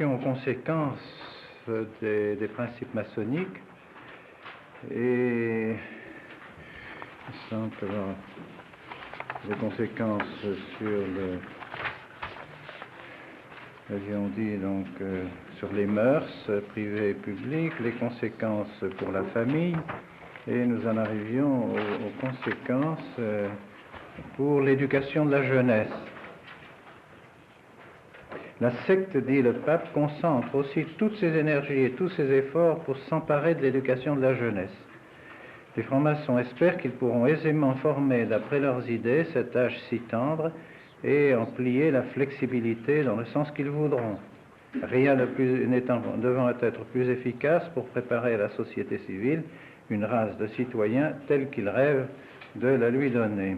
Aux conséquences des principes maçonniques et simplement les conséquences sur avions dit donc sur les mœurs privées et publiques, les conséquences pour la famille, et nous en arrivions aux conséquences pour l'éducation de la jeunesse. La secte, dit le pape, concentre aussi toutes ses énergies et tous ses efforts pour s'emparer de l'éducation de la jeunesse. Les francs-maçons espèrent qu'ils pourront aisément former, d'après leurs idées, cet âge si tendre et en plier la flexibilité dans le sens qu'ils voudront. Rien n'étant devant être plus efficace pour préparer à la société civile une race de citoyens telle qu'ils rêvent de la lui donner.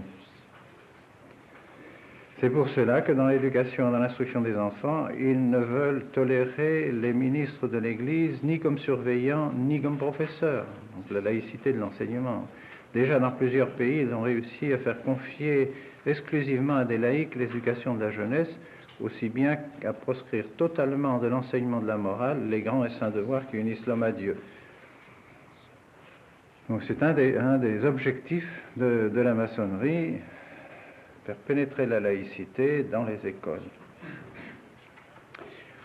C'est pour cela que dans l'éducation et dans l'instruction des enfants, ils ne veulent tolérer les ministres de l'Église ni comme surveillants, ni comme professeurs. Donc la laïcité de l'enseignement. Déjà dans plusieurs pays, ils ont réussi à faire confier exclusivement à des laïcs l'éducation de la jeunesse, aussi bien qu'à proscrire totalement de l'enseignement de la morale les grands et saints devoirs qui unissent l'homme à Dieu. Donc c'est un des objectifs de la maçonnerie, faire pénétrer la laïcité dans les écoles.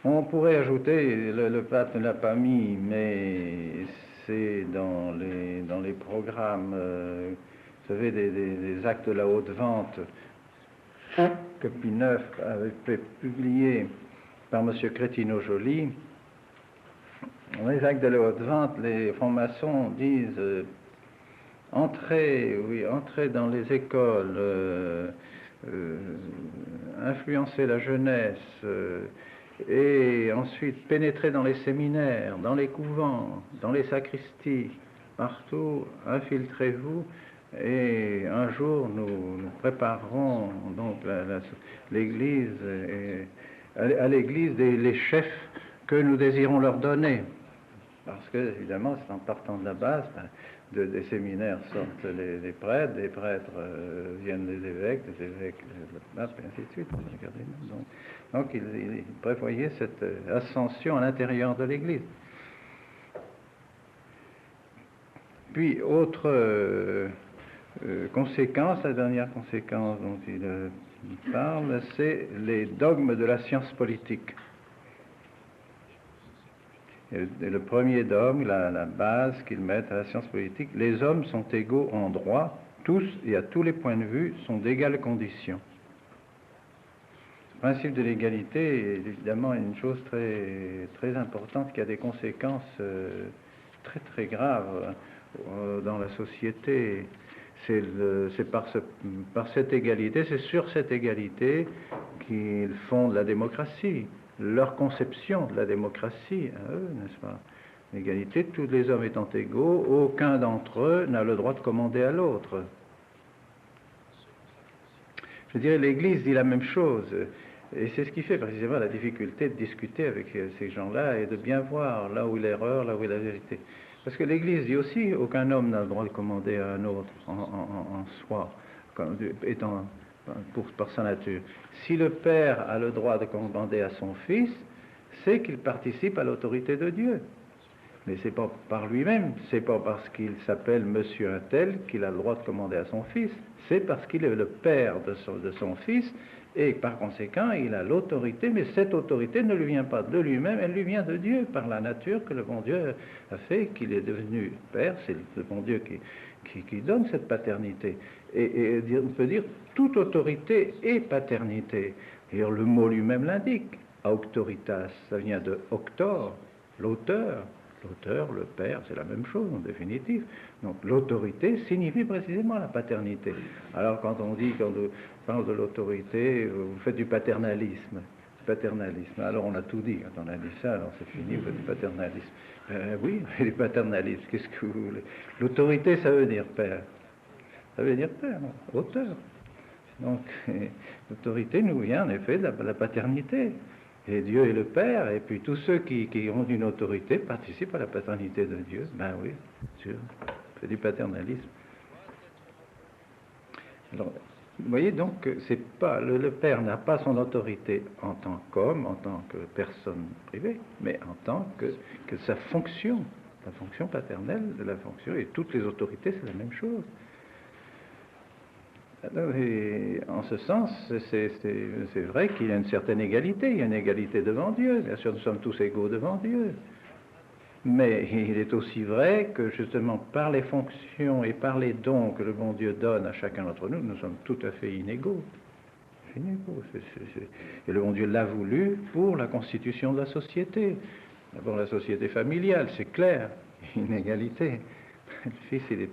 On pourrait ajouter, le pape ne l'a pas mis, mais c'est dans les programmes, vous savez, des actes de la haute vente que Pie IX avait fait publier par M. Crétino-Joly. Dans les actes de la haute vente, les francs-maçons disent entrer dans les écoles, influencer la jeunesse, et ensuite pénétrer dans les séminaires, dans les couvents, dans les sacristies, partout, infiltrez-vous, et un jour nous préparerons donc l'Église, à l'Église les chefs que nous désirons leur donner. Parce que, évidemment, c'est en partant de la base, des séminaires sortent les prêtres, des prêtres viennent des évêques le pape, et ainsi de suite. Donc il prévoyait cette ascension à l'intérieur de l'Église. Puis, autre conséquence, la dernière conséquence dont il parle, c'est les dogmes de la science politique. Et le premier dogme, la base qu'ils mettent à la science politique, les hommes sont égaux en droit, tous et à tous les points de vue sont d'égales conditions. Le principe de l'égalité est évidemment une chose très, très importante qui a des conséquences très très graves dans la société. C'est par cette égalité, c'est sur cette égalité qu'ils fondent la démocratie. Leur conception de la démocratie, à eux, n'est-ce pas? L'égalité, tous les hommes étant égaux, aucun d'entre eux n'a le droit de commander à l'autre. Je dirais, l'Église dit la même chose, et c'est ce qui fait précisément la difficulté de discuter avec ces gens-là et de bien voir là où est l'erreur, là où est la vérité. Parce que l'Église dit aussi, aucun homme n'a le droit de commander à un autre en soi, étant par sa nature. Si le Père a le droit de commander à son Fils, c'est qu'il participe à l'autorité de Dieu. Mais c'est pas par lui-même, c'est pas parce qu'il s'appelle Monsieur un tel qu'il a le droit de commander à son Fils, c'est parce qu'il est le Père de son Fils, et par conséquent, il a l'autorité, mais cette autorité ne lui vient pas de lui-même, elle lui vient de Dieu, par la nature que le bon Dieu a fait, qu'il est devenu Père, c'est le bon Dieu qui donne cette paternité. Et on peut dire toute autorité et paternité. D'ailleurs, le mot lui-même l'indique. Auctoritas, ça vient de auctor, l'auteur. L'auteur, le père, c'est la même chose en définitive. Donc l'autorité signifie précisément la paternité. Alors quand on parle de l'autorité, vous faites du paternalisme. Alors on a tout dit, quand on a dit ça, alors c'est fini, vous faites du paternalisme. Oui, du paternalisme, qu'est-ce que vous voulez? L'autorité, ça veut dire père. Ça veut dire père, auteur. Donc l'autorité nous vient en effet de la paternité. Et Dieu est le Père, et puis tous ceux qui ont une autorité participent à la paternité de Dieu. Ben oui, sûr, c'est du paternalisme. Alors, Vous voyez donc que c'est pas, le père n'a pas son autorité en tant qu'homme, en tant que personne privée, mais en tant que sa fonction, la fonction paternelle de la fonction, et toutes les autorités, c'est la même chose. Et en ce sens, c'est vrai qu'il y a une certaine égalité, il y a une égalité devant Dieu, bien sûr nous sommes tous égaux devant Dieu. Mais il est aussi vrai que justement par les fonctions et par les dons que le bon Dieu donne à chacun d'entre nous, nous sommes tout à fait inégaux. Et le bon Dieu l'a voulu pour la constitution de la société. D'abord la société familiale, c'est clair, inégalité. Le fils, il n'est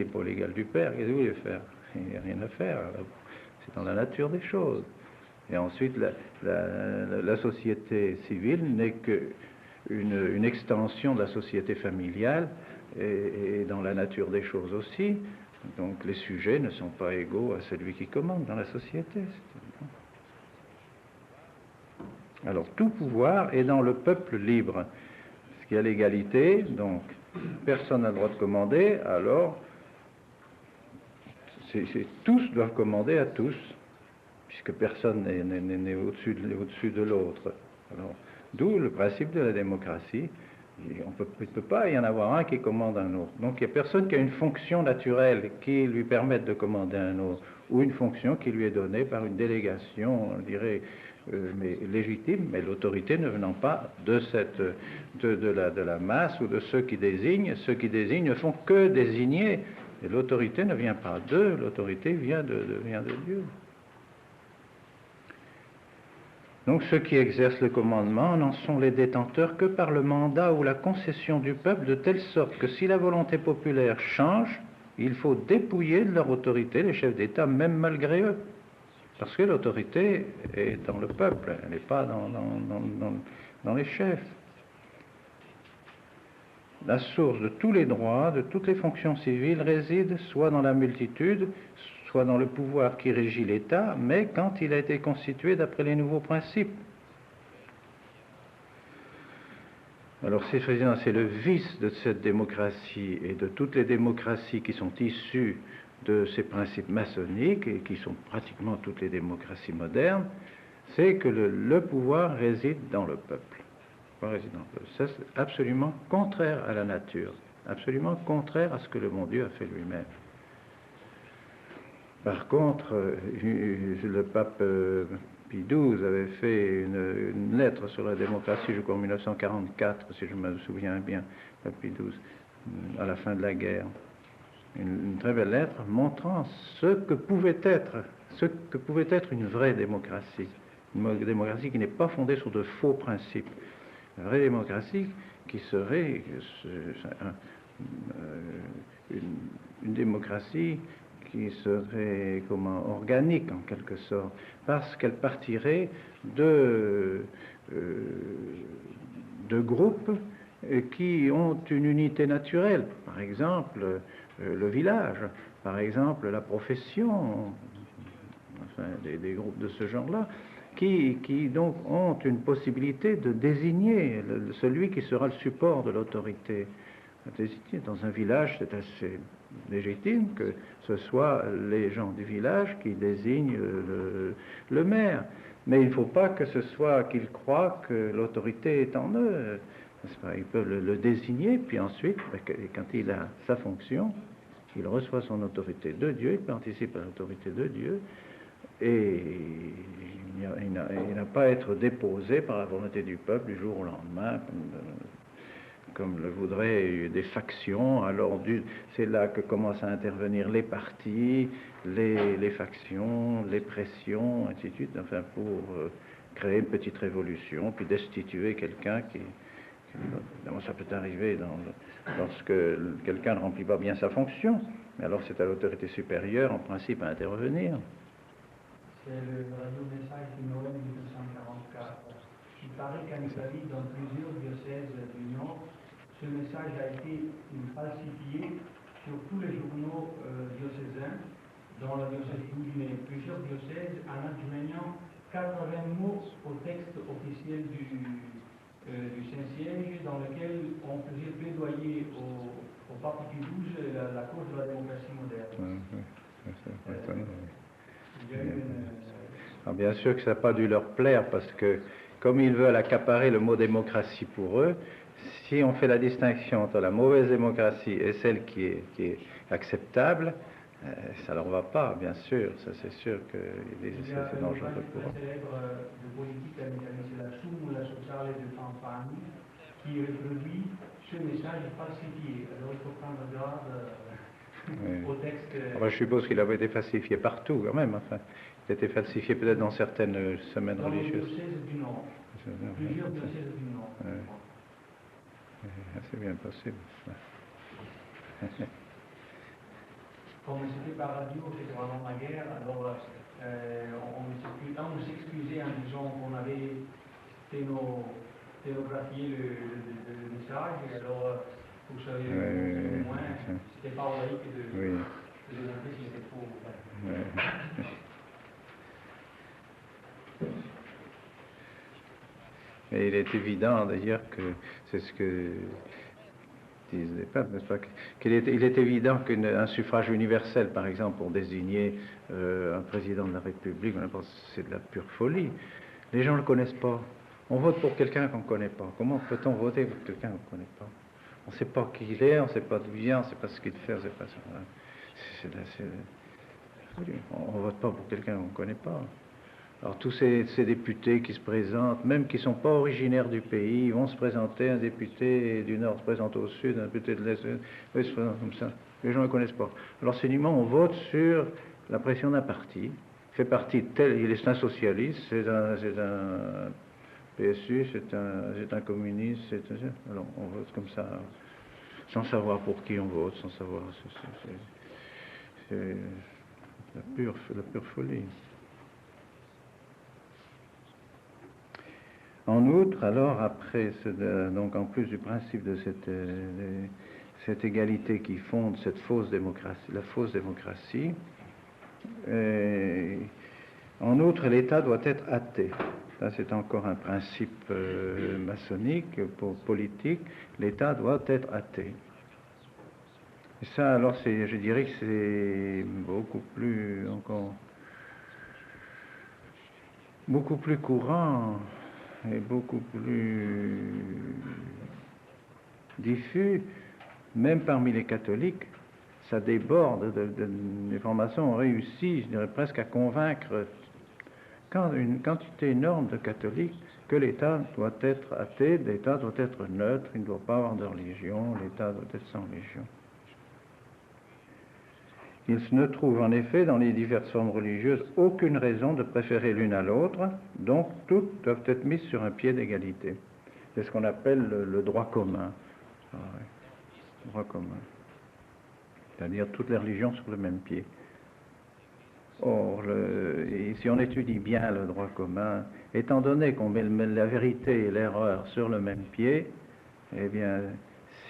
pas l'égal du père, qu'est-ce que vous voulez faire? Il n'y a rien à faire, c'est dans la nature des choses. Et ensuite, la société civile n'est qu'une extension de la société familiale et dans la nature des choses aussi. Donc les sujets ne sont pas égaux à celui qui commande dans la société. Alors tout pouvoir est dans le peuple libre. Parce qu'il y a l'égalité, donc personne n'a le droit de commander, alors tous doivent commander à tous, puisque personne n'est au-dessus de l'autre. Alors, d'où le principe de la démocratie. Il ne peut pas y en avoir un qui commande un autre. Donc il n'y a personne qui a une fonction naturelle qui lui permette de commander un autre, ou une fonction qui lui est donnée par une délégation, on dirait, mais légitime, mais l'autorité ne venant pas de la masse ou de ceux qui désignent. Ceux qui désignent ne font que désigner, et l'autorité ne vient pas d'eux, l'autorité vient de Dieu. Donc ceux qui exercent le commandement n'en sont les détenteurs que par le mandat ou la concession du peuple, de telle sorte que si la volonté populaire change, il faut dépouiller de leur autorité les chefs d'État, même malgré eux. Parce que l'autorité est dans le peuple, elle n'est pas dans les chefs. La source de tous les droits, de toutes les fonctions civiles réside soit dans la multitude, soit dans le pouvoir qui régit l'État, mais quand il a été constitué d'après les nouveaux principes. Alors c'est le vice de cette démocratie et de toutes les démocraties qui sont issues de ces principes maçonniques et qui sont pratiquement toutes les démocraties modernes, c'est que le pouvoir réside dans le peuple. Ça, c'est absolument contraire à la nature, absolument contraire à ce que le bon Dieu a fait lui-même. Par contre, le pape Pie XII avait fait une lettre sur la démocratie, je crois en 1944, si je me souviens bien, le Pie XII, à la fin de la guerre. Une très belle lettre montrant ce que pouvait être une vraie démocratie. Une démocratie qui n'est pas fondée sur de faux principes. Une vraie démocratie qui serait une démocratie qui serait organique en quelque sorte, parce qu'elle partirait de groupes qui ont une unité naturelle, par exemple le village, par exemple la profession, enfin des groupes de ce genre-là, qui donc ont une possibilité de désigner celui qui sera le support de l'autorité. Dans un village, c'est assez légitime que ce soit les gens du village qui désignent le maire. Mais il ne faut pas que ce soit qu'ils croient que l'autorité est en eux. Ils peuvent le désigner, puis ensuite, quand il a sa fonction, il reçoit son autorité de Dieu, il participe à l'autorité de Dieu, et il n'a pas à être déposé par la volonté du peuple du jour au lendemain, comme le voudraient des factions. Alors c'est là que commencent à intervenir les partis, les factions, les pressions, ainsi de suite, enfin pour créer une petite révolution, puis destituer quelqu'un qui ça peut arriver lorsque quelqu'un ne remplit pas bien sa fonction, mais alors c'est à l'autorité supérieure en principe à intervenir. C'est le radio-message de Noël 1944. Il paraît qu'en Italie, dans plusieurs diocèses du Nord, ce message a été falsifié sur tous les journaux diocésains, dans la diocèse d'Udine, plusieurs diocèses, en adjoignant 80 mots au texte officiel du Saint-Siège, dans lequel on faisait plaidoyer au pape Pie XII la cause de la démocratie moderne. Il y a eu Alors, bien sûr que ça n'a pas dû leur plaire parce que, comme ils veulent accaparer le mot démocratie pour eux, si on fait la distinction entre la mauvaise démocratie et celle qui est acceptable, ça leur va pas, bien sûr. Ça, c'est sûr que c'est dangereux pour eux. célèbre de politique americana, c'est la Súmula Sociale de Fanfani, qui reproduit ce message falsifié. Alors il faut prendre garde au texte. Alors, je suppose qu'il avait été falsifié partout quand même. Enfin, il a été falsifié peut-être dans certaines semaines dans religieuses. Dans le diocèse du Nord. Plusieurs diocèses du Nord. C'est bien possible. Comme c'était par radio, c'était pendant la guerre, alors on s'excusait en disant qu'on avait sténographié le message, et alors vous savez, au moins, c'était pas laïque de démontrer s'il était faux ou pas. Et il est évident d'ailleurs que c'est ce que disent les papes, n'est-ce pas, il est évident qu'un suffrage universel, par exemple, pour désigner un président de la République, c'est de la pure folie. Les gens ne le connaissent pas. On vote pour quelqu'un qu'on ne connaît pas. Comment peut-on voter pour quelqu'un qu'on ne connaît pas? On ne sait pas qui il est, on ne sait pas d'où il vient, on ne sait pas ce qu'il fait, on ne sait pas ça. On ne vote pas pour quelqu'un qu'on ne connaît pas. Alors tous ces députés qui se présentent, même qui ne sont pas originaires du pays, ils vont se présenter, un député du Nord se présente au Sud, un député de l'Est, ils se présentent comme ça. Les gens ne le connaissent pas. Alors seulement on vote sur la pression d'un parti, il fait partie de tel, il est un socialiste, c'est un PSU, c'est un communiste, alors on vote comme ça, sans savoir pour qui on vote, sans savoir, c'est la pure folie. En outre, alors, après, donc en plus du principe de cette égalité qui fonde cette fausse démocratie, la fausse démocratie, en outre, l'État doit être athée. Ça, c'est encore un principe maçonnique, politique. L'État doit être athée. Et ça, alors, je dirais que c'est beaucoup plus courant et beaucoup plus diffus, même parmi les catholiques. Ça déborde, les formations ont réussi, je dirais presque à convaincre une quantité énorme de catholiques que l'État doit être athée, l'État doit être neutre, il ne doit pas avoir de religion, l'État doit être sans religion. Il ne trouve en effet dans les diverses formes religieuses aucune raison de préférer l'une à l'autre, donc toutes doivent être mises sur un pied d'égalité. C'est ce qu'on appelle le droit commun. Ah ouais. Le droit commun. C'est-à-dire toutes les religions sur le même pied. Or, si on étudie bien le droit commun, étant donné qu'on met la vérité et l'erreur sur le même pied, eh bien,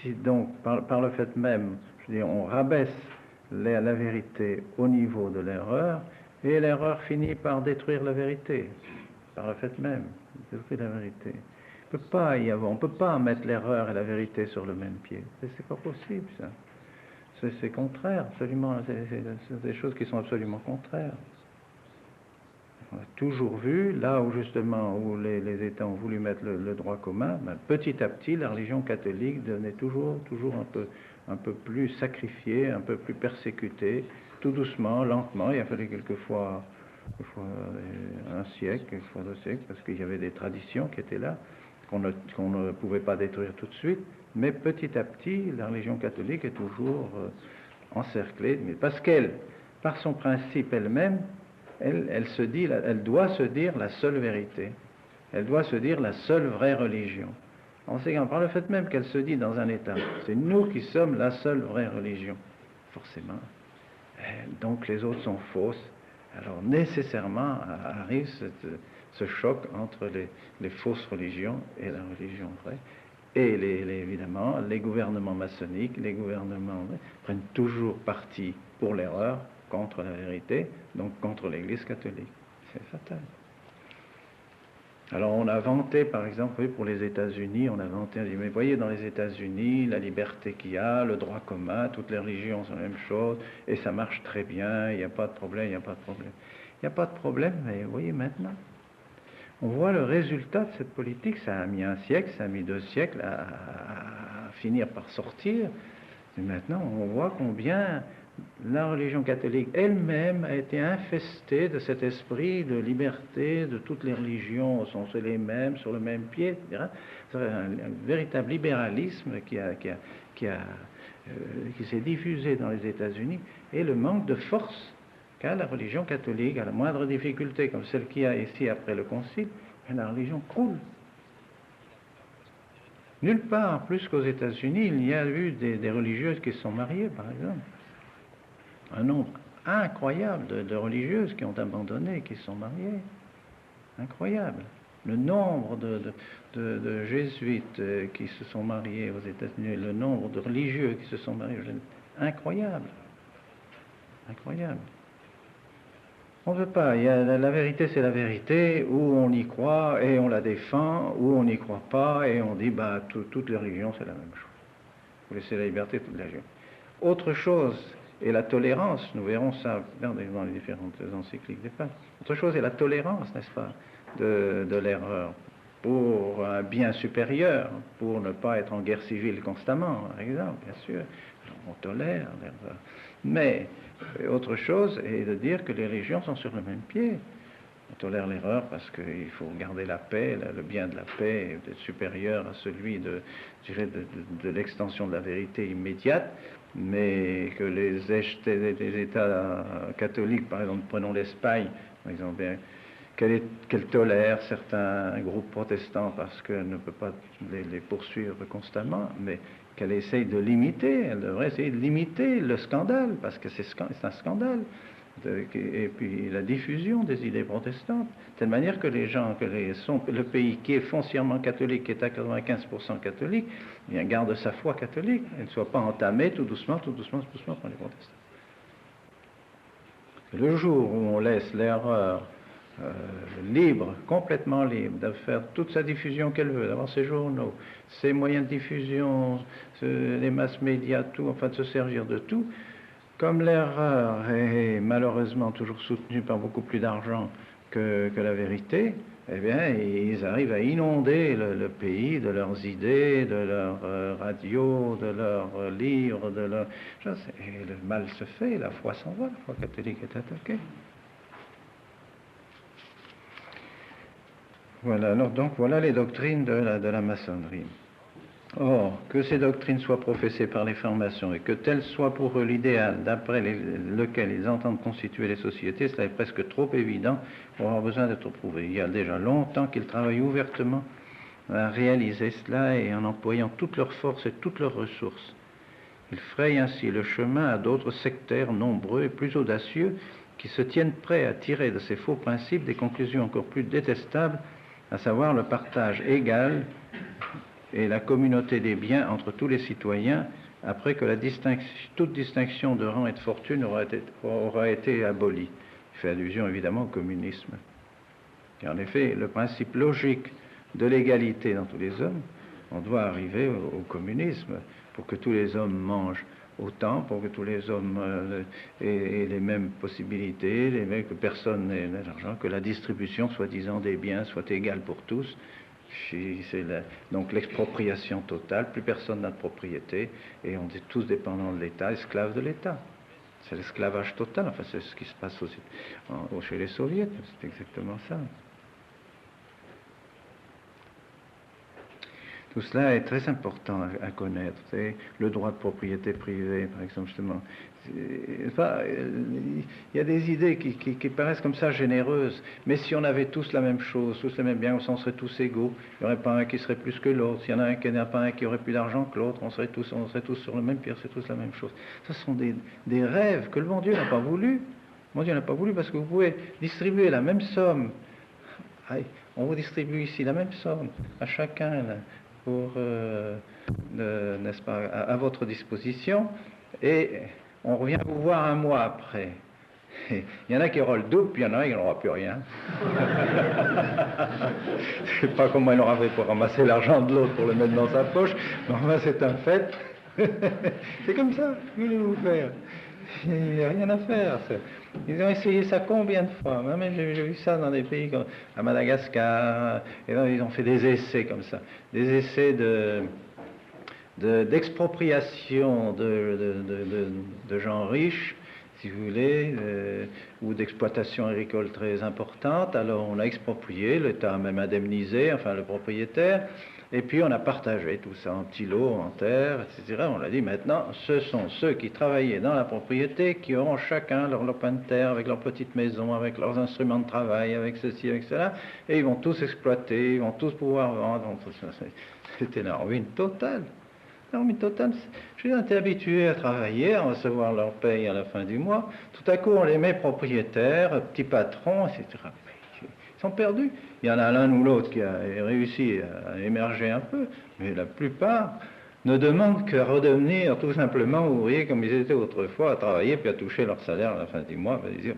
si donc, par le fait même, je veux dire, on rabaisse la vérité au niveau de l'erreur, et l'erreur finit par détruire la vérité, par le fait même, détruire la vérité. On ne peut pas mettre l'erreur et la vérité sur le même pied. C'est pas possible, ça. C'est contraire, absolument. C'est des choses qui sont absolument contraires. On a toujours vu, là où justement où les États ont voulu mettre le droit commun, petit à petit, la religion catholique devenait toujours un peu plus sacrifiée, un peu plus persécutée, tout doucement, lentement. Il a fallu quelquefois un siècle, quelquefois 2 siècles, parce qu'il y avait des traditions qui étaient là, qu'on ne pouvait pas détruire tout de suite. Mais petit à petit, la religion catholique est toujours encerclée, parce qu'elle, par son principe elle-même, elle doit se dire la seule vérité. Elle doit se dire la seule vraie religion. On sait par le fait même qu'elle se dit dans un État, c'est nous qui sommes la seule vraie religion. Forcément. Donc les autres sont fausses. Alors nécessairement arrive ce choc entre les fausses religions et la religion vraie. Et évidemment, les gouvernements maçonniques, les gouvernements prennent toujours parti pour l'erreur, contre la vérité, donc contre l'Église catholique. C'est fatal. Alors on a vanté, par exemple, pour les États-Unis, on a vanté, on dit, mais voyez, dans les États-Unis, la liberté qu'il y a, le droit commun, toutes les religions sont la même chose, et ça marche très bien, il n'y a pas de problème, il n'y a pas de problème. Il n'y a pas de problème, mais vous voyez maintenant, on voit le résultat de cette politique. Ça a mis un siècle, ça a mis 2 siècles à finir par sortir. Et maintenant, on voit combien la religion catholique elle-même a été infestée de cet esprit de liberté, de toutes les religions sont les mêmes, sur le même pied, etc. C'est un véritable libéralisme qui s'est diffusé dans les États-Unis, et le manque de force qu'a la religion catholique, à la moindre difficulté, comme celle qu'il y a ici après le Concile, la religion croule. Nulle part, plus qu'aux États-Unis, il y a eu des religieuses qui se sont mariées, par exemple. Un nombre incroyable de religieuses qui ont abandonné, qui se sont mariées. Incroyable. Le nombre de jésuites qui se sont mariés aux États-Unis, le nombre de religieux qui se sont mariés, incroyable. Incroyable. On ne veut pas. La vérité, c'est la vérité, où on y croit et on la défend, où on n'y croit pas et on dit, toutes les religions, c'est la même chose. Vous laissez la liberté, toute la religion. Autre chose est la tolérance. Nous verrons ça dans les différentes encycliques des papes. Autre chose est la tolérance, n'est-ce pas, de l'erreur pour un bien supérieur, pour ne pas être en guerre civile constamment, par exemple, bien sûr. On tolère l'erreur. Mais autre chose est de dire que les religions sont sur le même pied. On tolère l'erreur parce qu'il faut garder la paix, le bien de la paix est supérieur à celui de l'extension de la vérité immédiate, mais que les États catholiques, par exemple, prenons l'Espagne, par exemple, qu'elle tolère certains groupes protestants parce qu'elle ne peut pas les poursuivre constamment, mais qu'elle essaye de limiter, elle devrait essayer de limiter le scandale, parce que c'est un scandale, et puis la diffusion des idées protestantes, de telle manière que les gens, le pays qui est foncièrement catholique, qui est à 95% catholique, eh bien, garde sa foi catholique, et ne soit pas entamée tout doucement par les protestants. Le jour où on laisse l'erreur libre, complètement libre, de faire toute sa diffusion qu'elle veut, d'avoir ses journaux, ses moyens de diffusion, les masses médias, tout, enfin de se servir de tout, comme l'erreur est malheureusement toujours soutenue par beaucoup plus d'argent que la vérité, eh bien, ils arrivent à inonder le pays de leurs idées, de leurs radios, de leurs livres, et le mal se fait, la foi s'en va, la foi catholique est attaquée. Voilà, alors donc voilà les doctrines de la maçonnerie. Or, que ces doctrines soient professées par les francs-maçons et que tel soit pour eux l'idéal d'après lequel ils entendent constituer les sociétés, cela est presque trop évident pour avoir besoin d'être prouvé. Il y a déjà longtemps qu'ils travaillent ouvertement à réaliser cela et en employant toutes leurs forces et toutes leurs ressources. Ils frayent ainsi le chemin à d'autres sectaires nombreux et plus audacieux qui se tiennent prêts à tirer de ces faux principes des conclusions encore plus détestables, à savoir le partage égal et la communauté des biens entre tous les citoyens, après que toute distinction de rang et de fortune aura été abolie. Il fait allusion évidemment au communisme. Et en effet, le principe logique de l'égalité dans tous les hommes, on doit arriver au communisme pour que tous les hommes mangent autant, pour que tous les hommes aient les mêmes possibilités, que personne n'ait d'argent, que la distribution, soi-disant, des biens soit égale pour tous. Donc l'expropriation totale, plus personne n'a de propriété, et on est tous dépendants de l'État, esclaves de l'État. C'est l'esclavage total, enfin c'est ce qui se passe aussi chez les soviets, c'est exactement ça. Tout cela est très important à connaître. C'est le droit de propriété privée, par exemple, justement. Il y a des idées qui paraissent comme ça généreuses, mais si on avait tous la même chose, tous les mêmes biens, on serait tous égaux. Il n'y aurait pas un qui serait plus que l'autre. S'il y en a un qui n'a pas un qui aurait plus d'argent que l'autre, on serait tous sur le même pied, c'est tous la même chose. Ce sont des rêves que le bon Dieu n'a pas voulu. Le bon Dieu n'a pas voulu parce que vous pouvez distribuer la même somme. On vous distribue ici la même somme à chacun là, pour, n'est-ce pas, à votre disposition, et on revient vous voir un mois après. Et il y en a qui auront le double, puis il y en a qui n'auront plus rien. Je ne sais pas comment il aura fait pour ramasser l'argent de l'autre pour le mettre dans sa poche, mais enfin c'est un fait. C'est comme ça, que voulez-vous faire? Il n'y a rien à faire. Ils ont essayé ça combien de fois? Même j'ai vu ça dans des pays comme à Madagascar, et là, ils ont fait des essais comme ça, des essais d'expropriation de gens riches, si vous voulez, ou d'exploitation agricole très importante. Alors on a exproprié, l'État a même indemnisé, enfin le propriétaire, et puis on a partagé tout ça en petits lots, en terre, etc. On a dit maintenant, ce sont ceux qui travaillaient dans la propriété qui auront chacun leur lopin de terre, avec leur petite maison, avec leurs instruments de travail, avec ceci, avec cela, et ils vont tous exploiter, ils vont tous pouvoir vendre. C'était la ruine totale. Non, mais total, je suis habitué à travailler, à recevoir leur paye à la fin du mois. Tout à coup, on les met propriétaires, petits patrons, etc. Ils sont perdus. Il y en a l'un ou l'autre qui a réussi à émerger un peu, mais la plupart ne demandent qu'à redevenir tout simplement ouvriers comme ils étaient autrefois, à travailler puis à toucher leur salaire à la fin du mois. Ils disent,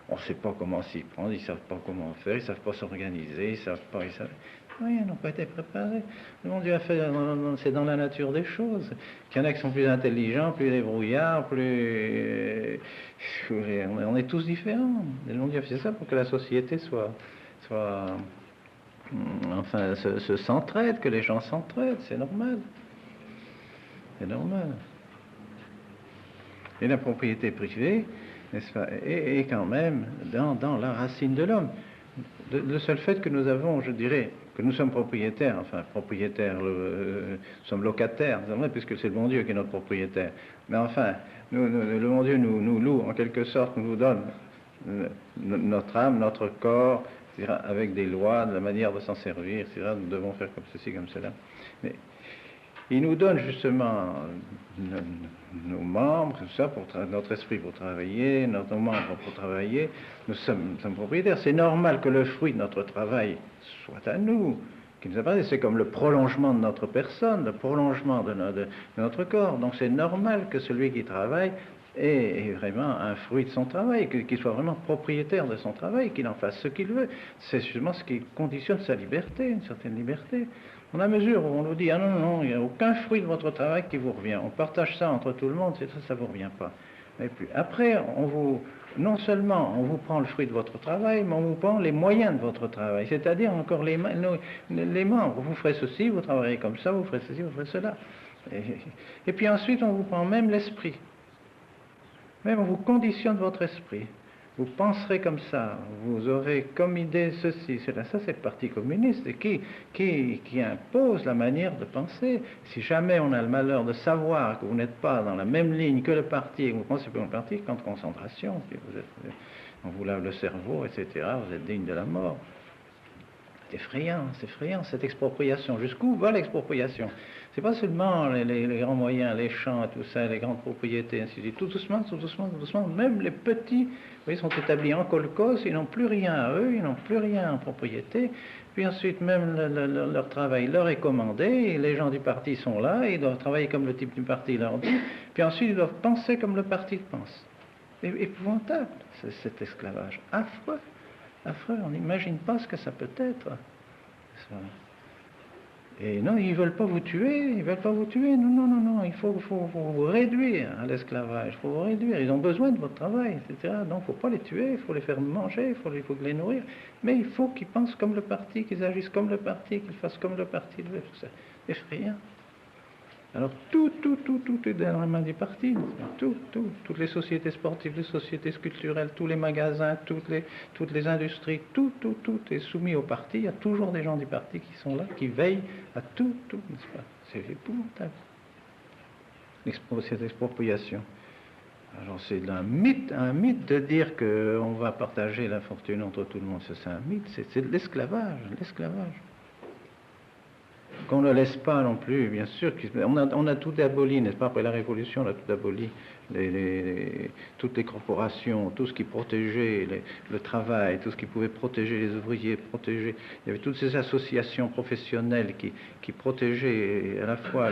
on ne sait pas comment s'y prendre, ils ne savent pas comment faire, ils ne savent pas s'organiser, ils ne savent pas... Oui, ils n'ont pas été préparés. Le bon Dieu a fait, c'est dans la nature des choses. Il y en a qui sont plus intelligents, plus débrouillards, plus... On est tous différents. Le bon Dieu a fait ça pour que la société enfin, se s'entraide, que les gens s'entraident. C'est normal. C'est normal. Et la propriété privée, n'est-ce pas, est quand même dans la racine de l'homme. Le seul fait que nous avons, je dirais, que nous sommes propriétaires, enfin propriétaires, nous sommes locataires, c'est vrai, puisque c'est le bon Dieu qui est notre propriétaire. Mais enfin, le bon Dieu nous loue, en quelque sorte, nous donne notre âme, notre corps, avec des lois, de la manière de s'en servir, etc. Nous devons faire comme ceci, comme cela. Mais il nous donne justement nos membres, tout ça, notre esprit pour travailler, nos membres pour travailler. Nous sommes propriétaires. C'est normal que le fruit de notre travail soit à nous, qui nous appartient. C'est comme le prolongement de notre personne, le prolongement de notre corps. Donc c'est normal que celui qui travaille ait vraiment un fruit de son travail, qu'il soit vraiment propriétaire de son travail, qu'il en fasse ce qu'il veut. C'est justement ce qui conditionne sa liberté, une certaine liberté. Dans la mesure où on nous dit, ah non, il n'y a aucun fruit de votre travail qui vous revient, on partage ça entre tout le monde, ça ne vous revient pas. Et puis après, non seulement on vous prend le fruit de votre travail, mais on vous prend les moyens de votre travail, c'est-à-dire encore les membres. Vous ferez ceci, vous travaillerez comme ça, vous ferez ceci, vous ferez cela. Et puis ensuite, on vous prend même l'esprit. Même on vous conditionne votre esprit. Vous penserez comme ça, vous aurez comme idée ceci, cela. Ça, c'est le Parti communiste qui impose la manière de penser. Si jamais on a le malheur de savoir que vous n'êtes pas dans la même ligne que le parti, et que vous pensez que le parti, camp de concentration, puis on vous lave le cerveau, etc., vous êtes digne de la mort. C'est effrayant, cette expropriation. Jusqu'où va l'expropriation? C'est pas seulement les grands moyens, les champs, tout ça, les grandes propriétés, ainsi de suite. Tout doucement, même les petits, vous voyez, sont établis en kolkhoz, ils n'ont plus rien à eux, ils n'ont plus rien en propriété. Puis ensuite, même leur travail leur est commandé, et les gens du parti sont là, et ils doivent travailler comme le type du parti leur dit, puis ensuite ils doivent penser comme le parti pense. C'est épouvantable, cet esclavage. Affreux. On n'imagine pas ce que ça peut être. Et non, ils ne veulent pas vous tuer, Non, il faut vous réduire à l'esclavage, il faut vous réduire, ils ont besoin de votre travail, etc. Donc il ne faut pas les tuer, il faut les faire manger, il faut les nourrir, mais il faut qu'ils pensent comme le parti, qu'ils agissent comme le parti, qu'ils fassent comme le parti, tout ça. Effrayant. Alors tout est dans la main du parti, toutes les sociétés sportives, les sociétés culturelles, tous les magasins, toutes les industries, tout est soumis au parti. Il y a toujours des gens du parti qui sont là, qui veillent à tout, n'est-ce pas? C'est épouvantable. Cette expropriation. Alors c'est un mythe de dire qu'on va partager la fortune entre tout le monde. C'est un mythe, c'est de l'esclavage. Qu'on ne laisse pas non plus, bien sûr, on a tout aboli, n'est-ce pas, après la Révolution, on a tout aboli, toutes les corporations, tout ce qui protégeait le travail, tout ce qui pouvait protéger les ouvriers, il y avait toutes ces associations professionnelles qui protégeaient à la fois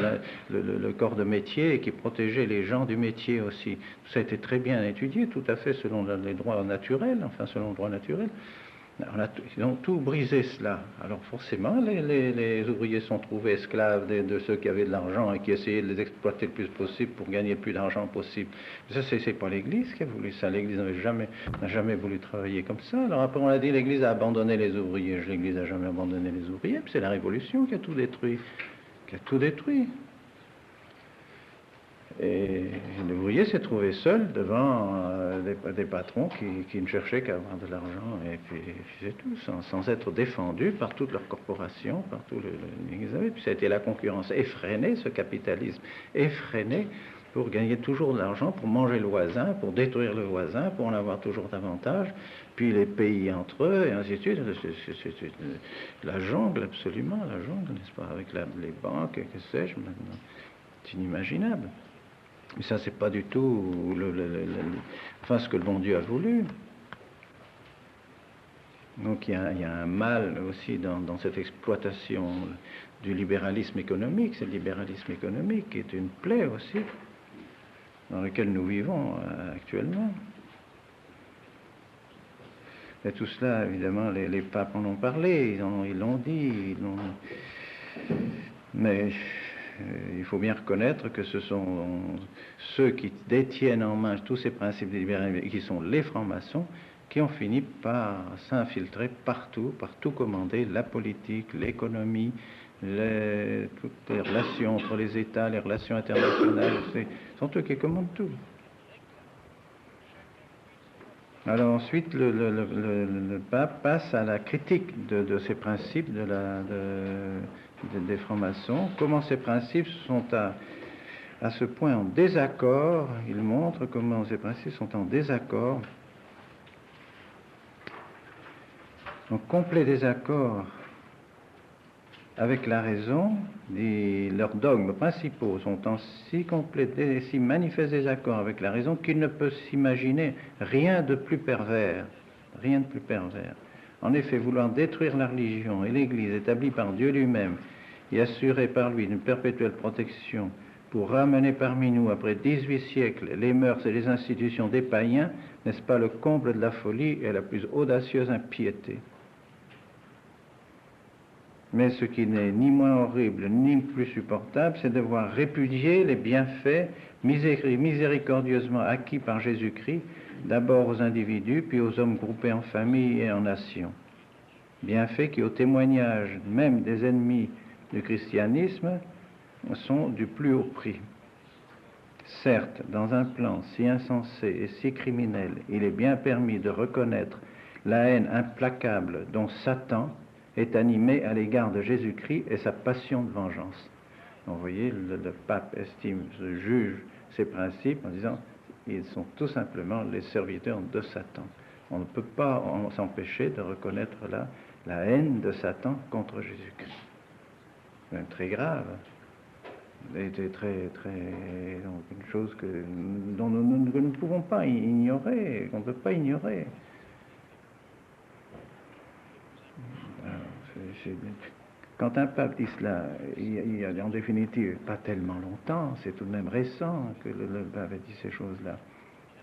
le corps de métier et qui protégeaient les gens du métier aussi. Tout ça a été très bien étudié, tout à fait selon les droits naturels, selon le droit naturel. Ils ont tout brisé cela. Alors forcément, les ouvriers sont trouvés esclaves de ceux qui avaient de l'argent et qui essayaient de les exploiter le plus possible pour gagner le plus d'argent possible. Mais ça, c'est pas l'Église qui a voulu ça. L'Église n'a jamais voulu travailler comme ça. Alors après, on a dit l'Église a abandonné les ouvriers. L'Église n'a jamais abandonné les ouvriers. Puis c'est la Révolution qui a tout détruit. Et l'ouvrier s'est trouvé seul devant des patrons qui ne cherchaient qu'à avoir de l'argent, et puis c'est tout, sans être défendu par toute leur corporation, par tout qu'ils avaient. Puis ça a été la concurrence effrénée, ce capitalisme effréné, pour gagner toujours de l'argent, pour manger le voisin, pour détruire le voisin, pour en avoir toujours davantage, puis les pays entre eux, et ainsi de suite. C'est la jungle, absolument, la jungle, n'est-ce pas, avec les banques, que sais-je, maintenant. C'est inimaginable. Mais ça, c'est pas du tout ce que le bon Dieu a voulu. Donc il y a un mal aussi dans cette exploitation du libéralisme économique. C'est le libéralisme économique qui est une plaie aussi, dans laquelle nous vivons actuellement. Et tout cela, évidemment, les papes en ont parlé, ils l'ont dit, mais il faut bien reconnaître que ce sont ceux qui détiennent en main tous ces principes du libéralisme, qui sont les francs-maçons, qui ont fini par s'infiltrer partout, par tout commander, la politique, l'économie, toutes les relations entre les États, les relations internationales, ce sont eux qui commandent tout. Alors ensuite, le pape passe à la critique de ces principes des francs-maçons. Comment ces principes sont à ce point en désaccord. Il montre comment ces principes sont en désaccord, en complet désaccord avec la raison. Leurs dogmes principaux sont en si complet et si manifeste désaccord avec la raison qu'il ne peut s'imaginer rien de plus pervers. Rien de plus pervers. En effet, vouloir détruire la religion et l'Église établie par Dieu lui-même et assurée par lui d'une perpétuelle protection pour ramener parmi nous, après 18 siècles, les mœurs et les institutions des païens, n'est-ce pas le comble de la folie et la plus audacieuse impiété? Mais ce qui n'est ni moins horrible ni plus supportable, c'est de voir répudier les bienfaits miséricordieusement acquis par Jésus-Christ, d'abord aux individus, puis aux hommes groupés en famille et en nations. Bienfaits qui, au témoignage même des ennemis du christianisme, sont du plus haut prix. Certes, dans un plan si insensé et si criminel, il est bien permis de reconnaître la haine implacable dont Satan est animé à l'égard de Jésus-Christ et sa passion de vengeance. Donc, vous voyez, le pape juge ces principes en disant ils sont tout simplement les serviteurs de Satan. On ne peut pas s'empêcher de reconnaître là la haine de Satan contre Jésus-Christ. C'est même très grave. C'était donc une chose dont nous ne pouvons pas ignorer, qu'on ne peut pas ignorer. Quand un pape dit cela, il y a en définitive pas tellement longtemps, c'est tout de même récent que le pape a dit ces choses-là,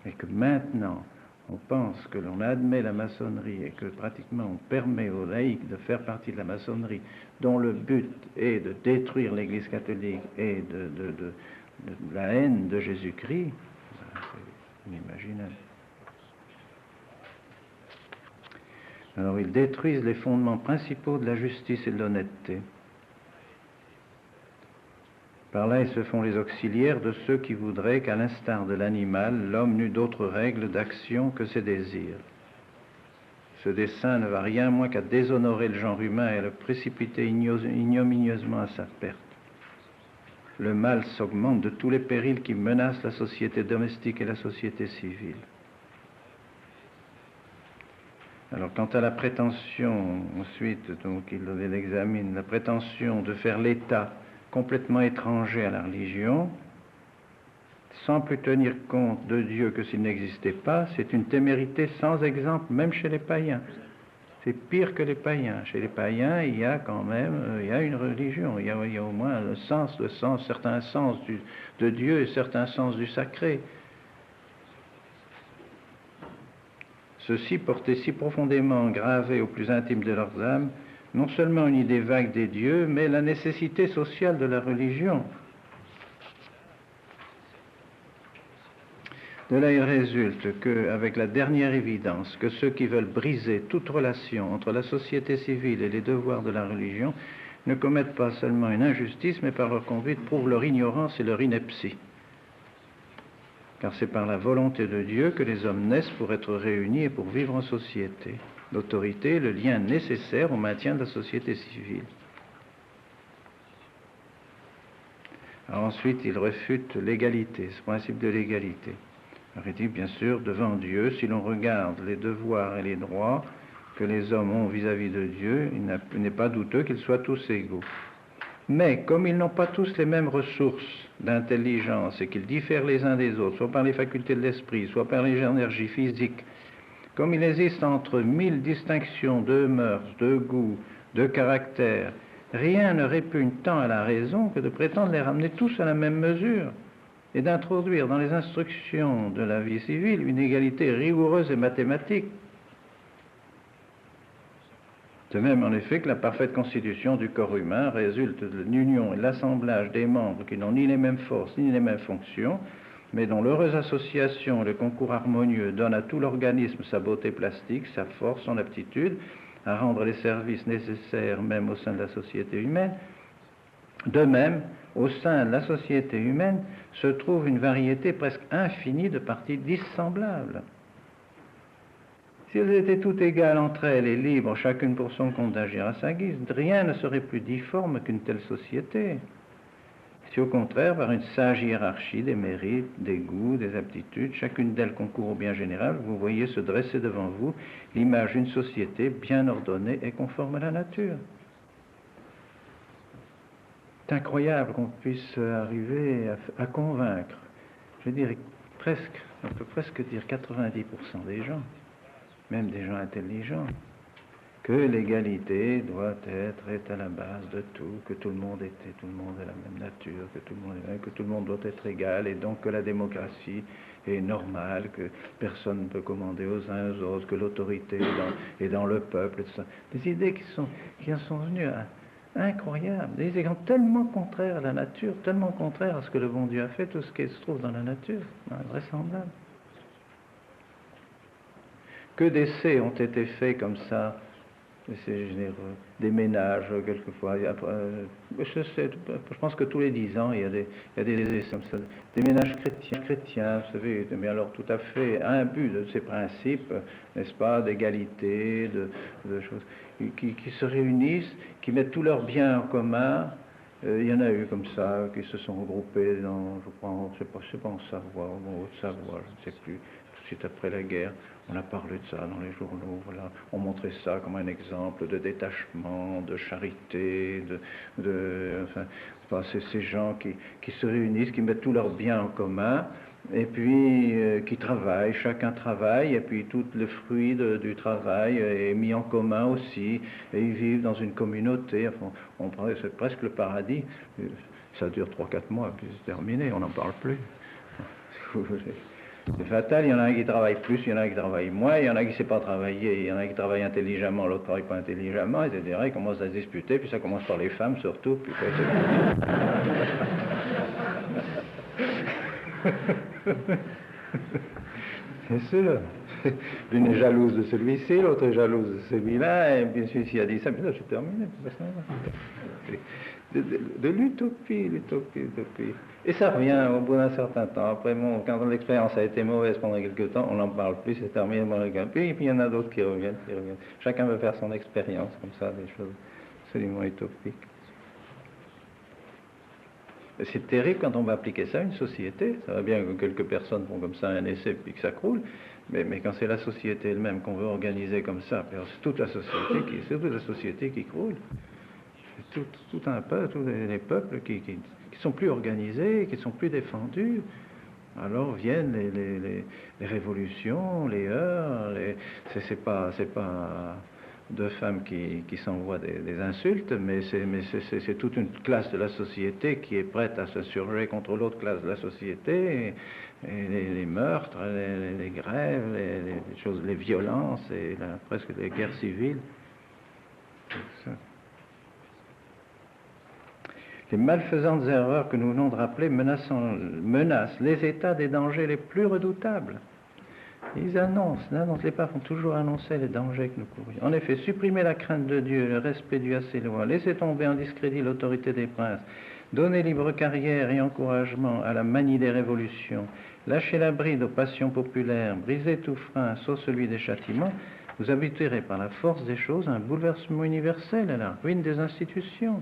et que maintenant on pense que l'on admet la maçonnerie et que pratiquement on permet aux laïcs de faire partie de la maçonnerie, dont le but est de détruire l'Église catholique et de la haine de Jésus-Christ, c'est inimaginable. Alors ils détruisent les fondements principaux de la justice et de l'honnêteté. Par là, ils se font les auxiliaires de ceux qui voudraient qu'à l'instar de l'animal, l'homme n'eût d'autres règles d'action que ses désirs. Ce dessein ne va rien moins qu'à déshonorer le genre humain et à le précipiter ignominieusement à sa perte. Le mal s'augmente de tous les périls qui menacent la société domestique et la société civile. Alors, quant à la prétention, ensuite, donc il examine la prétention de faire l'État complètement étranger à la religion, sans plus tenir compte de Dieu que s'il n'existait pas, c'est une témérité sans exemple, même chez les païens. C'est pire que les païens. Chez les païens, il y a quand même, il y a une religion, il y a au moins certain sens de Dieu et certain sens du sacré. ceux-ci portaient si profondément gravée au plus intime de leurs âmes, non seulement une idée vague des dieux, mais la nécessité sociale de la religion. De là, il résulte qu'avec la dernière évidence, que ceux qui veulent briser toute relation entre la société civile et les devoirs de la religion ne commettent pas seulement une injustice, mais par leur conduite prouvent leur ignorance et leur ineptie. Car c'est par la volonté de Dieu que les hommes naissent pour être réunis et pour vivre en société. L'autorité est le lien nécessaire au maintien de la société civile. Alors ensuite, il réfute l'égalité, ce principe de l'égalité. Alors il dit, bien sûr, devant Dieu, si l'on regarde les devoirs et les droits que les hommes ont vis-à-vis de Dieu, il n'est pas douteux qu'ils soient tous égaux. Mais comme ils n'ont pas tous les mêmes ressources d'intelligence et qu'ils diffèrent les uns des autres, soit par les facultés de l'esprit, soit par les énergies physiques, comme il existe entre 1000 distinctions de mœurs, de goûts, de caractère, rien ne répugne tant à la raison que de prétendre les ramener tous à la même mesure et d'introduire dans les instructions de la vie civile une égalité rigoureuse et mathématique. De même, en effet, que la parfaite constitution du corps humain résulte de l'union et de l'assemblage des membres qui n'ont ni les mêmes forces ni les mêmes fonctions, mais dont l'heureuse association et le concours harmonieux donnent à tout l'organisme sa beauté plastique, sa force, son aptitude à rendre les services nécessaires même au sein de la société humaine. De même, au sein de la société humaine se trouve une variété presque infinie de parties dissemblables. Si elles étaient toutes égales entre elles et libres, chacune pour son compte d'agir à sa guise, rien ne serait plus difforme qu'une telle société. Si au contraire, par une sage hiérarchie des mérites, des goûts, des aptitudes, chacune d'elles concourt au bien général, vous voyez se dresser devant vous l'image d'une société bien ordonnée et conforme à la nature. C'est incroyable qu'on puisse arriver à convaincre, je dirais presque, on peut presque dire 90% des gens, même des gens intelligents, que l'égalité doit être à la base de tout, que tout le monde est la même nature, que tout le monde doit être égal, et donc que la démocratie est normale, que personne ne peut commander aux uns aux autres, que l'autorité est dans le peuple, et tout ça. Des idées qui en sont venues incroyables, des idées tellement contraires à la nature, tellement contraires à ce que le bon Dieu a fait, tout ce qui se trouve dans la nature, invraisemblable. Que d'essais ont été faits comme ça, c'est généreux, des ménages quelquefois. Je pense que tous les 10 ans, il y a des essais comme ça, des ménages chrétiens, vous savez, mais alors tout à fait imbus de ces principes, n'est-ce pas, d'égalité, de choses, qui se réunissent, qui mettent tous leurs biens en commun. Il y en a eu comme ça, qui se sont regroupés dans, je sais pas en Savoie, en Haute-Savoie, je ne sais plus, tout de suite après la guerre. On a parlé de ça dans les journaux, voilà. On montrait ça comme un exemple de détachement, de charité, enfin, ces gens qui se réunissent, qui mettent tous leurs biens en commun, et puis qui travaillent, chacun travaille, et puis tout le fruit du travail est mis en commun aussi, et ils vivent dans une communauté. Enfin, c'est presque le paradis. Ça dure 3-4 mois, puis c'est terminé, on n'en parle plus. C'est fatal, il y en a un qui travaille plus, il y en a un qui travaille moins, il y en a qui ne sait pas travailler, il y en a qui travaille intelligemment, l'autre ne travaille pas intelligemment, etc. Ils commencent à se disputer, puis ça commence par les femmes surtout. Puis c'est sûr. L'une est jalouse de celui-ci, l'autre est jalouse de celui-là, et bien sûr, s'il a dit ça, mais là, c'est terminé. De l'utopie. Et ça revient au bout d'un certain temps. Après, quand l'expérience a été mauvaise pendant quelques temps, on n'en parle plus, c'est terminé. Puis il y en a d'autres qui reviennent. Chacun veut faire son expérience, comme ça, des choses absolument utopiques. Et c'est terrible quand on va appliquer ça à une société. Ça va bien que quelques personnes font comme ça un essai puis que ça croule, mais quand c'est la société elle-même qu'on veut organiser comme ça, c'est toute la société qui croule. Tout un peuple, tous les peuples qui sont plus organisés, qui sont plus défendus. Alors viennent les révolutions, les heurts, c'est pas de femmes qui s'envoient des insultes, mais c'est toute une classe de la société qui est prête à s'insurger contre l'autre classe de la société, et les meurtres, les grèves, les violences, et presque les guerres civiles. Les malfaisantes erreurs que nous venons de rappeler menacent les États des dangers les plus redoutables. Ils annoncent, les papes ont toujours annoncé les dangers que nous courions. En effet, supprimer la crainte de Dieu, le respect dû à ses lois, laisser tomber en discrédit l'autorité des princes, donner libre carrière et encouragement à la manie des révolutions, lâcher la bride aux passions populaires, briser tout frein, sauf celui des châtiments, vous habituerez par la force des choses à un bouleversement universel, à la ruine des institutions.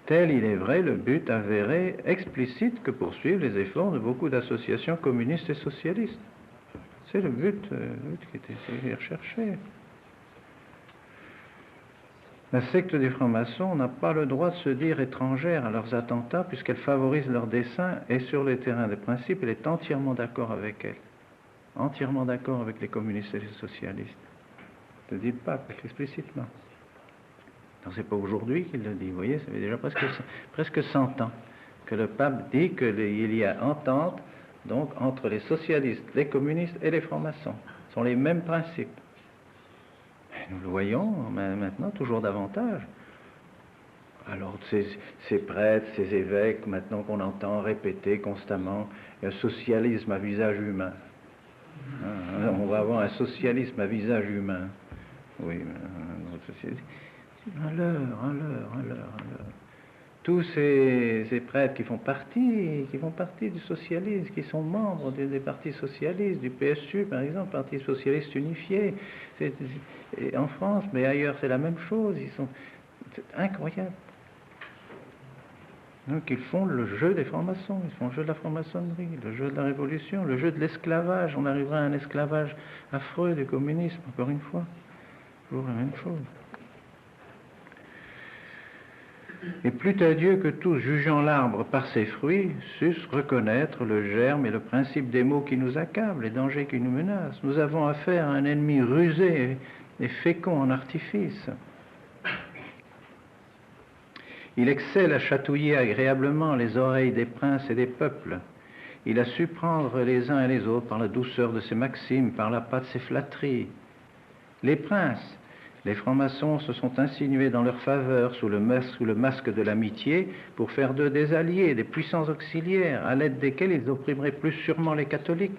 Tel, il est vrai, le but avéré, explicite que poursuivent les efforts de beaucoup d'associations communistes et socialistes. C'est le but qui était recherché. La secte des francs-maçons n'a pas le droit de se dire étrangère à leurs attentats puisqu'elle favorise leurs desseins et sur le terrain des principes, elle est entièrement d'accord avec elles. Entièrement d'accord avec les communistes et les socialistes. Ne le dit pas explicitement. C'est pas aujourd'hui qu'il le dit, vous voyez, ça fait déjà presque 100 ans que le pape dit qu'il y a entente donc entre les socialistes, les communistes et les francs-maçons. Ce sont les mêmes principes. Et nous le voyons maintenant toujours davantage. Alors ces prêtres, ces évêques, maintenant qu'on entend répéter constamment un socialisme à visage humain. On va avoir un socialisme à visage humain. Oui, notre société. Un leurre. Tous ces prêtres qui font partie du socialisme, qui sont membres des partis socialistes, du PSU par exemple, Parti socialiste unifié, en France, mais ailleurs c'est la même chose, c'est incroyable. Donc ils font le jeu des francs-maçons, ils font le jeu de la franc-maçonnerie, le jeu de la révolution, le jeu de l'esclavage, on arrivera à un esclavage affreux du communisme, encore une fois, toujours la même chose. Et plût à Dieu que tous, jugeant l'arbre par ses fruits, sussent reconnaître le germe et le principe des maux qui nous accablent, les dangers qui nous menacent. Nous avons affaire à un ennemi rusé et fécond en artifice. Il excelle à chatouiller agréablement les oreilles des princes et des peuples. Il a su prendre les uns et les autres par la douceur de ses maximes, par l'appât de ses flatteries. Les princes, les francs-maçons se sont insinués dans leur faveur sous le masque de l'amitié pour faire d'eux des alliés, des puissants auxiliaires, à l'aide desquels ils opprimeraient plus sûrement les catholiques.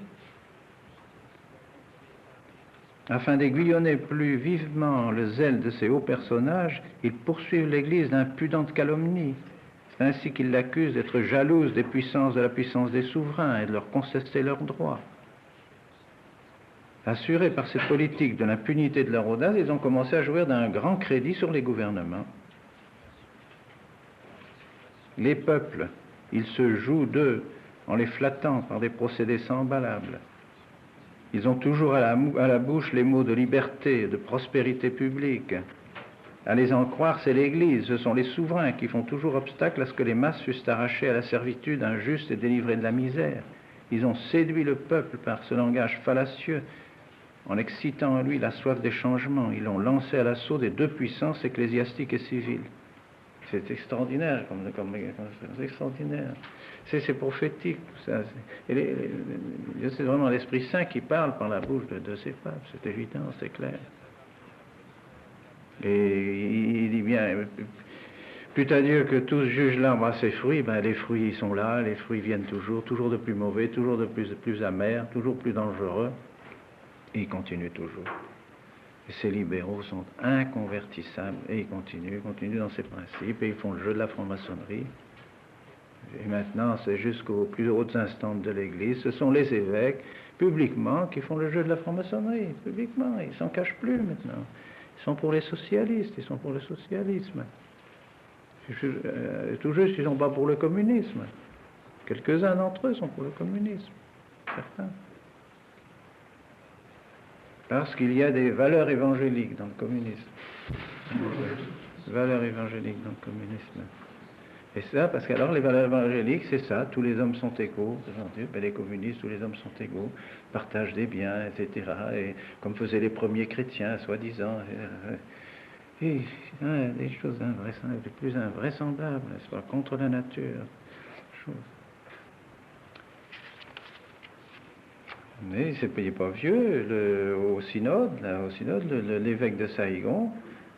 Afin d'aiguillonner plus vivement le zèle de ces hauts personnages, ils poursuivent l'Église d'impudentes calomnies. C'est ainsi qu'ils l'accusent d'être jalouse des puissances de la puissance des souverains et de leur contester leurs droits. Assurés par cette politique de l'impunité de leur audace, ils ont commencé à jouir d'un grand crédit sur les gouvernements. Les peuples, ils se jouent d'eux en les flattant par des procédés semblables. Ils ont toujours à la bouche les mots de liberté, de prospérité publique. À les en croire, c'est l'Église, ce sont les souverains qui font toujours obstacle à ce que les masses fussent arrachées à la servitude injuste et délivrées de la misère. Ils ont séduit le peuple par ce langage fallacieux, en excitant en lui la soif des changements. Ils l'ont lancé à l'assaut des deux puissances ecclésiastiques et civiles. C'est extraordinaire, c'est extraordinaire. C'est prophétique, tout ça. C'est vraiment l'Esprit Saint qui parle par la bouche de ces papes, c'est évident, c'est clair. Et il dit bien, plût à Dieu que tous jugent l'arbre à ses fruits, ben les fruits ils sont là, les fruits viennent toujours de plus mauvais, toujours de plus amers, toujours plus dangereux, et ils continuent toujours. Et ces libéraux sont inconvertissables, et ils continuent dans ces principes, et ils font le jeu de la franc-maçonnerie. Et maintenant, c'est jusqu'aux plus hautes instances de l'Église, ce sont les évêques, publiquement, qui font le jeu de la franc-maçonnerie, publiquement, ils s'en cachent plus maintenant. Ils sont pour les socialistes, ils sont pour le socialisme. Tout juste, ils ne sont pas pour le communisme. Quelques-uns d'entre eux sont pour le communisme, certains. Parce qu'il y a des valeurs évangéliques dans le communisme. Valeurs évangéliques dans le communisme. Et ça, parce qu'alors les valeurs évangéliques, c'est ça, tous les hommes sont égaux, ben, les communistes, tous les hommes sont égaux, partagent des biens, etc. Et comme faisaient les premiers chrétiens, soi-disant. Et, des choses les plus invraisemblables, n'est-ce pas, contre la nature. Mais il n'est pas vieux. Au synode, l'évêque de Saïgon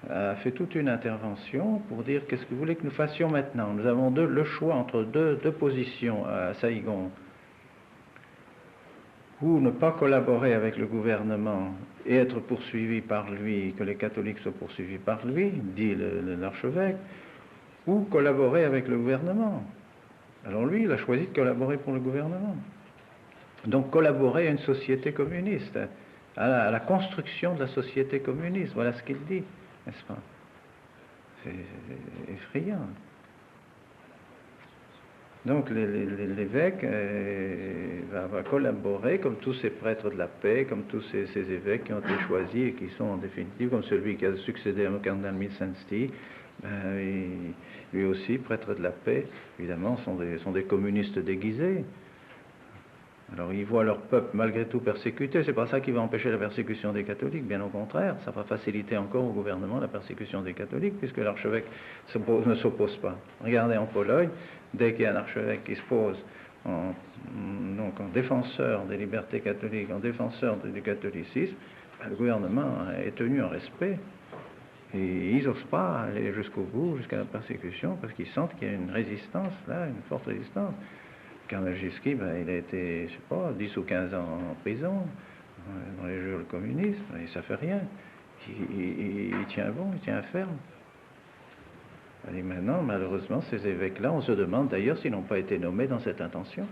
a fait toute une intervention pour dire qu'est-ce que vous voulez que nous fassions maintenant. Nous avons le choix entre deux positions à Saïgon. Ou ne pas collaborer avec le gouvernement et être poursuivi par lui, que les catholiques soient poursuivis par lui, dit l'archevêque, ou collaborer avec le gouvernement. Alors lui, il a choisi de collaborer pour le gouvernement. Donc collaborer à une société communiste, à la construction de la société communiste, voilà ce qu'il dit, n'est-ce pas? C'est effrayant. Donc l'évêque va collaborer, comme tous ces prêtres de la paix, comme tous ces évêques qui ont été choisis et qui sont en définitive, comme celui qui a succédé au cardinal Milsansti, lui aussi, prêtre de la paix, évidemment, sont des communistes déguisés. Alors ils voient leur peuple malgré tout persécuté, c'est pas ça qui va empêcher la persécution des catholiques, bien au contraire, ça va faciliter encore au gouvernement la persécution des catholiques, puisque l'archevêque ne s'oppose pas. Regardez en Pologne, dès qu'il y a un archevêque qui se pose en défenseur des libertés catholiques, en défenseur du catholicisme, le gouvernement est tenu en respect. Et ils n'osent pas aller jusqu'au bout, jusqu'à la persécution, parce qu'ils sentent qu'il y a une résistance, là, une forte résistance. Karnajewski, il a été, je sais pas, 10 ou 15 ans en prison, dans les jeux communistes, et ça fait rien. Il tient bon, il tient ferme. Et maintenant, malheureusement, ces évêques-là, on se demande d'ailleurs s'ils n'ont pas été nommés dans cette intention.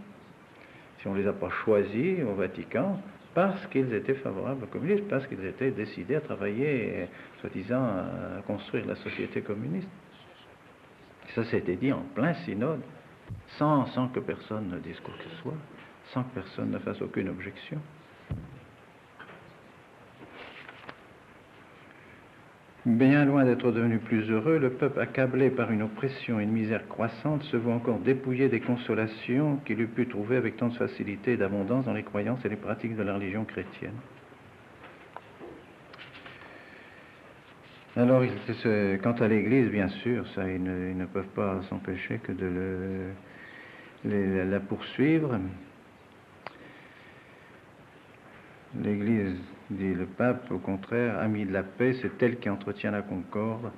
Si on ne les a pas choisis au Vatican, parce qu'ils étaient favorables au communisme, parce qu'ils étaient décidés à travailler, soi-disant, à construire la société communiste. Ça, c'était dit en plein synode. Sans que personne ne dise quoi que ce soit, sans que personne ne fasse aucune objection. Bien loin d'être devenu plus heureux, le peuple accablé par une oppression et une misère croissante se voit encore dépouillé des consolations qu'il eût pu trouver avec tant de facilité et d'abondance dans les croyances et les pratiques de la religion chrétienne. Alors, quant à l'Église, bien sûr, ça, ils ne peuvent pas s'empêcher que de la poursuivre. L'Église, dit le pape, au contraire, amie de la paix, c'est elle qui entretient la concorde.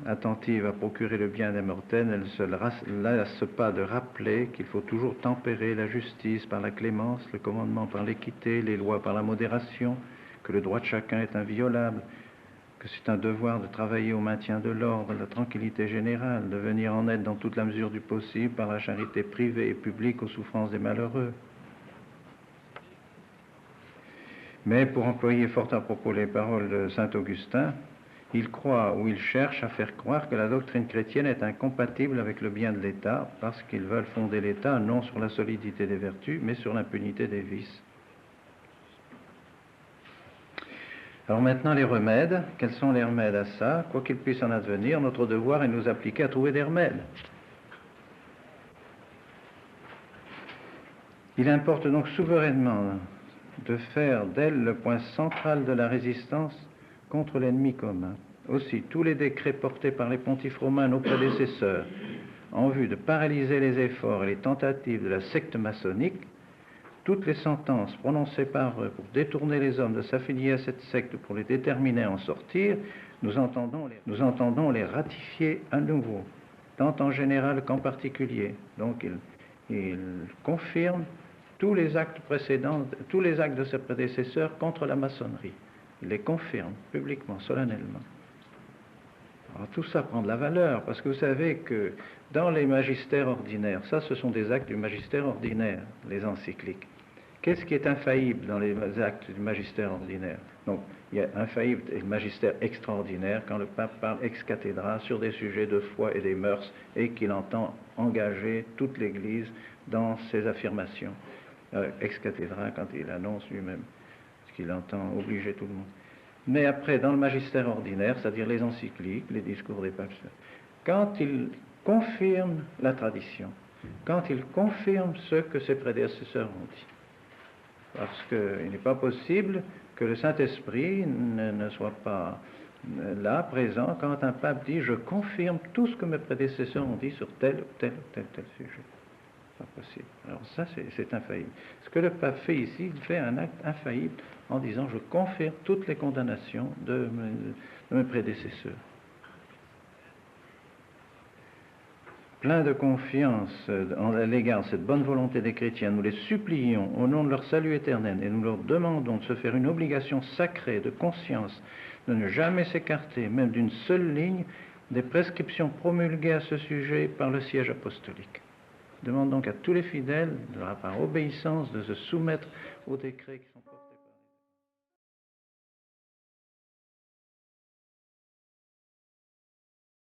Attentive à procurer le bien des mortels, elle ne se lasse pas de rappeler qu'il faut toujours tempérer la justice par la clémence, le commandement par l'équité, les lois par la modération, que le droit de chacun est inviolable, que c'est un devoir de travailler au maintien de l'ordre, de la tranquillité générale, de venir en aide dans toute la mesure du possible par la charité privée et publique aux souffrances des malheureux. Mais pour employer fort à propos les paroles de saint Augustin, il croit ou il cherche à faire croire que la doctrine chrétienne est incompatible avec le bien de l'État parce qu'ils veulent fonder l'État non sur la solidité des vertus mais sur l'impunité des vices. Alors maintenant, les remèdes. Quels sont les remèdes à ça? Quoi qu'il puisse en advenir, notre devoir est de nous appliquer à trouver des remèdes. Il importe donc souverainement de faire d'elle le point central de la résistance contre l'ennemi commun. Aussi, tous les décrets portés par les pontifes romains, nos prédécesseurs, en vue de paralyser les efforts et les tentatives de la secte maçonnique, toutes les sentences prononcées par eux pour détourner les hommes de s'affilier à cette secte pour les déterminer à en sortir, nous entendons les ratifier à nouveau, tant en général qu'en particulier. Donc il confirme tous les actes précédents, tous les actes de ses prédécesseurs contre la maçonnerie. Il les confirme publiquement, solennellement. Alors tout ça prend de la valeur, parce que vous savez que dans les magistères ordinaires, ça ce sont des actes du magistère ordinaire, les encycliques. Qu'est-ce qui est infaillible dans les actes du magistère ordinaire? Donc, il y a infaillible et magistère extraordinaire quand le pape parle ex cathedra sur des sujets de foi et des mœurs et qu'il entend engager toute l'Église dans ses affirmations. Ex cathedra quand il annonce lui-même, parce qu'il entend obliger tout le monde. Mais après, dans le magistère ordinaire, c'est-à-dire les encycliques, les discours des papes, quand il confirme la tradition, quand il confirme ce que ses prédécesseurs ont dit. Parce qu'il n'est pas possible que le Saint-Esprit ne soit pas là, présent, quand un pape dit « je confirme tout ce que mes prédécesseurs ont dit sur tel ou tel ou tel sujet ». Pas possible. Alors ça, c'est infaillible. Ce que le pape fait ici, il fait un acte infaillible en disant « je confirme toutes les condamnations de mes prédécesseurs ». Plein de confiance à l'égard de cette bonne volonté des chrétiens, nous les supplions au nom de leur salut éternel et nous leur demandons de se faire une obligation sacrée de conscience, de ne jamais s'écarter, même d'une seule ligne, des prescriptions promulguées à ce sujet par le siège apostolique. Demande donc à tous les fidèles, par obéissance, de se soumettre aux décrets qui sont portés.